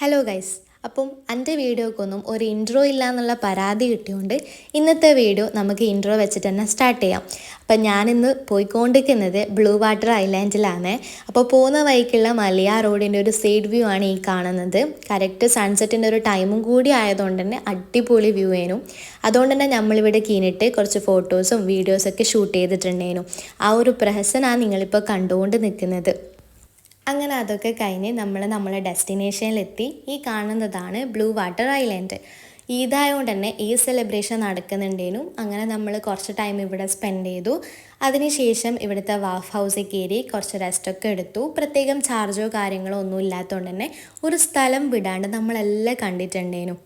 Hello guys, അപ്പം എൻ്റെ വീഡിയോക്കൊന്നും ഒരു ഇൻട്രോ ഇല്ല എന്നുള്ള പരാതി കിട്ടിയോണ്ട് ഇന്നത്തെ വീഡിയോ നമുക്ക് ഇൻട്രോ വെച്ചിട്ട് തന്നെ സ്റ്റാർട്ട് ചെയ്യാം. അപ്പം ഞാനിന്ന് പോയിക്കൊണ്ടിരിക്കുന്നത് ബ്ലൂ വാട്ടർ ഐലാൻഡിലാണ്. അപ്പോൾ പോകുന്ന വഴിക്കുള്ള മലയാ റോഡിൻ്റെ ഒരു സൈഡ് വ്യൂ ആണ് ഈ കാണുന്നത്. കറക്റ്റ് സൺസെറ്റിൻ്റെ ഒരു ടൈമും കൂടി ആയതുകൊണ്ട് തന്നെ അടിപൊളി വ്യൂ ആയിരുന്നു. അതുകൊണ്ട് തന്നെ നമ്മളിവിടെ കീനിട്ട് കുറച്ച് ഫോട്ടോസും വീഡിയോസൊക്കെ ഷൂട്ട് ചെയ്തിട്ടുണ്ടായിരുന്നു. ആ ഒരു പ്രഹസനാണ് നിങ്ങളിപ്പോൾ കണ്ടുകൊണ്ട് നിൽക്കുന്നത്. അങ്ങനെ അതൊക്കെ കഴിഞ്ഞ് നമ്മളെ ഡെസ്റ്റിനേഷനിലെത്തി. ഈ കാണുന്നതാണ് ബ്ലൂ വാട്ടർ ഐലാൻഡ്. ഈദായതുകൊണ്ട് തന്നെ ഈ സെലിബ്രേഷൻ നടക്കുന്നുണ്ടേനും. അങ്ങനെ നമ്മൾ കുറച്ച് ടൈം ഇവിടെ സ്പെൻഡ് ചെയ്തു. അതിനുശേഷം ഇവിടുത്തെ വാഫ് ഹൗസിൽ കയറി കുറച്ച് റെസ്റ്റൊക്കെ എടുത്തു. പ്രത്യേകം ചാർജോ കാര്യങ്ങളോ ഒന്നും ഇല്ലാത്തതുകൊണ്ട് തന്നെ ഒരു സ്ഥലം വിടാണ്ട് നമ്മളെല്ലാം കണ്ടിട്ടുണ്ടേനും.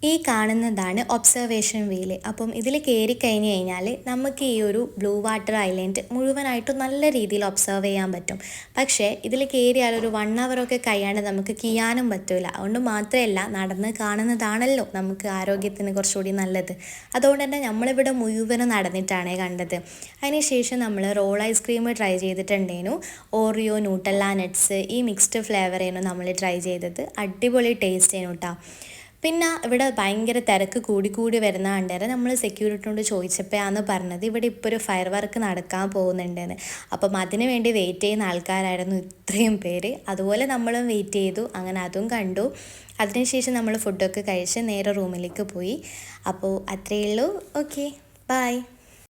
ഈ കാണുന്നതാണ് ഒബ്സർവേഷൻ വീല്. അപ്പം ഇതിൽ കയറി കഴിഞ്ഞ് കഴിഞ്ഞാൽ നമുക്ക് ഈ ഒരു ബ്ലൂ വാട്ടർ ഐലൻഡ് മുഴുവനായിട്ടും നല്ല രീതിയിൽ ഒബ്സർവ് ചെയ്യാൻ പറ്റും. പക്ഷേ ഇതിൽ കയറിയാൽ ഒരു 1 hour കഴിയാണ്ട് നമുക്ക് ചെയ്യാനും പറ്റില്ല. അതുകൊണ്ട് മാത്രമല്ല, നടന്ന് കാണുന്നതാണല്ലോ നമുക്ക് ആരോഗ്യത്തിന് കുറച്ചുകൂടി നല്ലത്. അതുകൊണ്ട് തന്നെ നമ്മളിവിടെ മുഴുവനും നടന്നിട്ടാണ് കണ്ടത്. അതിനുശേഷം നമ്മൾ റോൾ ഐസ്ക്രീം ട്രൈ ചെയ്തിട്ടുണ്ടേനു. ഓറിയോ, ന്യൂട്ടല്ല നട്ട്സ്, ഈ മിക്സ്ഡ് ഫ്ലേവറായിരുന്നു നമ്മൾ ട്രൈ ചെയ്തത്. അടിപൊളി ടേസ്റ്റ് ആയിരുന്നു കേട്ടോ. പിന്നെ ഇവിടെ ഭയങ്കര തിരക്ക് കൂടി വരുന്ന കണ്ടേരം നമ്മൾ സെക്യൂരിറ്റിയോട് ചോദിച്ചപ്പോഴാണ് പറഞ്ഞത് ഇവിടെ ഇപ്പോൾ ഒരു ഫയർ വർക്ക് നടക്കാൻ പോകുന്നുണ്ടെന്ന്. അപ്പം അതിന് വേണ്ടി വെയിറ്റ് ചെയ്യുന്ന ആൾക്കാരായിരുന്നു ഇത്രയും പേര്. അതുപോലെ നമ്മളും വെയിറ്റ് ചെയ്തു. അങ്ങനെ അതും കണ്ടു. അതിനുശേഷം നമ്മൾ ഫുഡൊക്കെ കഴിച്ച് നേരെ റൂമിലേക്ക് പോയി. അപ്പോൾ അത്രയേ ഉള്ളൂ. Okay, by.